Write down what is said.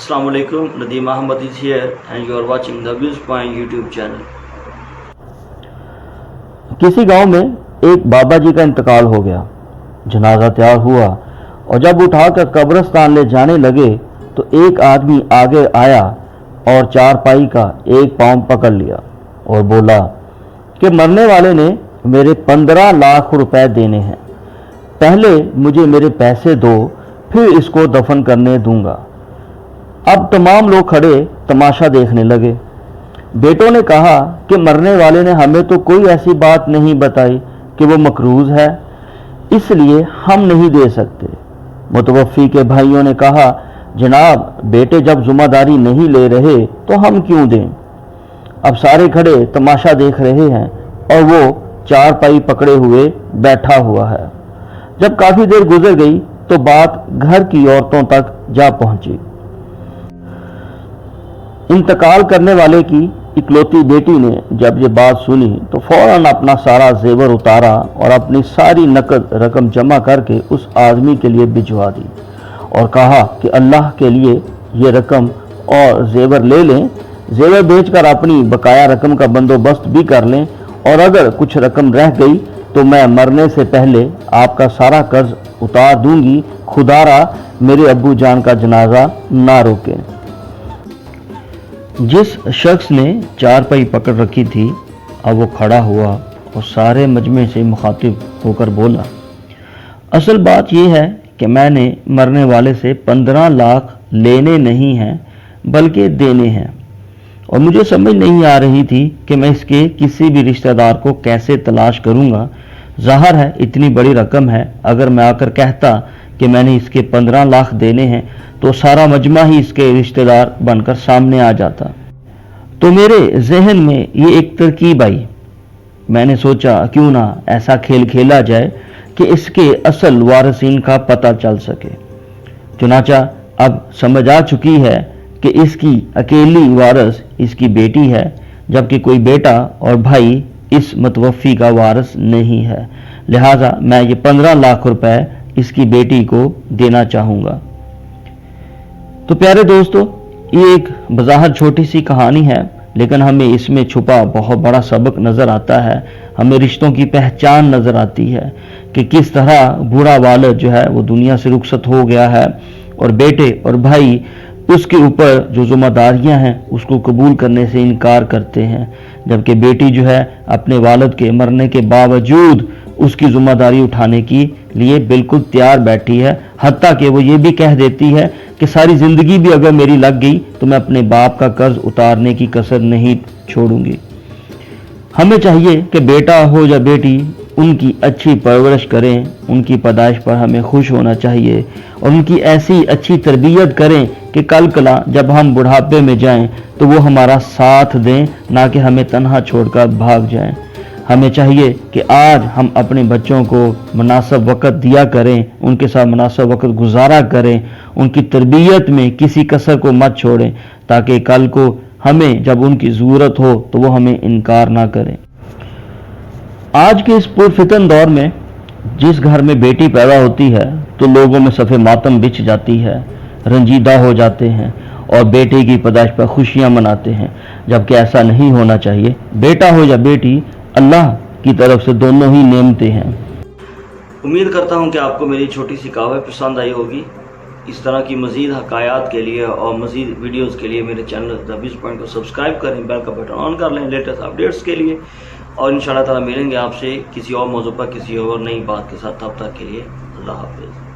Assalamu alaikum, Nadeem Ahmad is here and you are watching the Views Point YouTube channel. किसी गांव में एक बाबा जी का इंतकाल हो गया। जनाजा तैयार हुआ और जब उठाकर कब्रिस्तान ले जाने लगे तो एक आदमी आगे आया और चारपाई का एक पांव पकड़ लिया और बोला कि मरने वाले ने मेरे 15 लाख रुपए देने हैं, पहले मुझे मेरे पैसे दो, फिर इसको दफन करने दूंगा। अब तमाम लोग खड़े तमाशा देखने लगे। बेटों ने कहा कि मरने वाले ने हमें तो कोई ऐसी बात नहीं बताई कि वो मकरूज है, इसलिए हम नहीं दे सकते। मुतवफ़ी के भाइयों ने कहा, जनाब बेटे जब ज़िम्मेदारी नहीं ले रहे तो हम क्यों दें। अब सारे खड़े तमाशा देख रहे हैं और वो चारपाई पकड़े हुए बैठा हुआ है। जब काफ़ी देर गुजर गई तो बात घर की औरतों तक जा पहुंची। इंतकाल करने वाले की इकलौती बेटी ने जब ये बात सुनी तो फौरन अपना सारा जेवर उतारा और अपनी सारी नकद रकम जमा करके उस आदमी के लिए भिजवा दी और कहा कि अल्लाह के लिए ये रकम और जेवर ले लें, जेवर बेचकर अपनी बकाया रकम का बंदोबस्त भी कर लें और अगर कुछ रकम रह गई तो मैं मरने से पहले आपका सारा कर्ज उतार दूंगी, खुदारा मेरे अब्बू जान का जनाजा ना रोके। जिस शख्स ने चारपाई पकड़ रखी थी अब वो खड़ा हुआ और सारे मजमे से मुखातिब होकर बोला, असल बात यह है कि मैंने मरने वाले से 15 लाख लेने नहीं हैं बल्कि देने हैं और मुझे समझ नहीं आ रही थी कि मैं इसके किसी भी रिश्तेदार को कैसे तलाश करूंगा। ज़ाहिर है इतनी बड़ी रकम है, अगर मैं आकर कहता कि मैंने इसके 15 लाख देने हैं तो सारा मजमा ही इसके रिश्तेदार बनकर सामने आ जाता। तो मेरे जहन में ये एक तरकीब आई। मैंने सोचा क्यों ना ऐसा खेल खेला जाए कि इसके असल वारिसीन का पता चल सके। चुनाचा अब समझ आ चुकी है कि इसकी अकेली वारिस इसकी बेटी है, जबकि कोई बेटा और भाई इस मुतवफ़ी का वारिस नहीं है। लिहाजा मैं ये 15 लाख रुपए इसकी बेटी को देना चाहूँगा। तो प्यारे दोस्तों, ये एक बज़ाहिर छोटी सी कहानी है, लेकिन हमें इसमें छुपा बहुत बड़ा सबक नज़र आता है। हमें रिश्तों की पहचान नज़र आती है कि किस तरह बूढ़ा वालिद जो है वो दुनिया से रुखसत हो गया है और बेटे और भाई उसके ऊपर जो जिम्मेदारियां हैं उसको कबूल करने से इनकार करते हैं, जबकि बेटी जो है अपने वालिद के मरने के बावजूद उसकी जिम्मेदारी उठाने के लिए बिल्कुल तैयार बैठी है। हत्ता कि वो ये भी कह देती है कि सारी ज़िंदगी भी अगर मेरी लग गई तो मैं अपने बाप का कर्ज उतारने की कसर नहीं छोड़ूंगी। हमें चाहिए कि बेटा हो या बेटी उनकी अच्छी परवरिश करें, उनकी पैदाइश पर हमें खुश होना चाहिए और उनकी ऐसी अच्छी तरबियत करें कि कल कला जब हम बुढ़ापे में जाएं तो वो हमारा साथ दें, ना कि हमें तन्हा छोड़कर भाग जाएं। हमें चाहिए कि आज हम अपने बच्चों को मुनासिब वक़्त दिया करें, उनके साथ मुनासिब वक़्त गुजारा करें, उनकी तरबियत में किसी कसर को मत छोड़ें, ताकि कल को हमें जब उनकी ज़रूरत हो तो वो हमें इनकार ना करें। आज के इस पुरफितन दौर में जिस घर में बेटी पैदा होती है तो लोगों में सफ़े मातम बिछ जाती है, रंजीदा हो जाते हैं और बेटे की पैदाइश पर खुशियां मनाते हैं, जबकि ऐसा नहीं होना चाहिए। बेटा हो या बेटी अल्लाह की तरफ से दोनों ही नेमतें हैं। उम्मीद करता हूँ कि आपको मेरी छोटी सी कहावत पसंद आई होगी। इस तरह की मज़ीद हकायात के लिए और मज़ीद वीडियोज़ के लिए मेरे चैनल द व्यूज़ पॉइंट को सब्सक्राइब करें, बेल का बटन ऑन कर लें लेटेस्ट अपडेट्स के लिए, और इंशाअल्लाह ताला मिलेंगे आपसे किसी और मौजू पर किसी और नई बात के साथ। तब तक के लिए अल्लाह हाफ़िज़।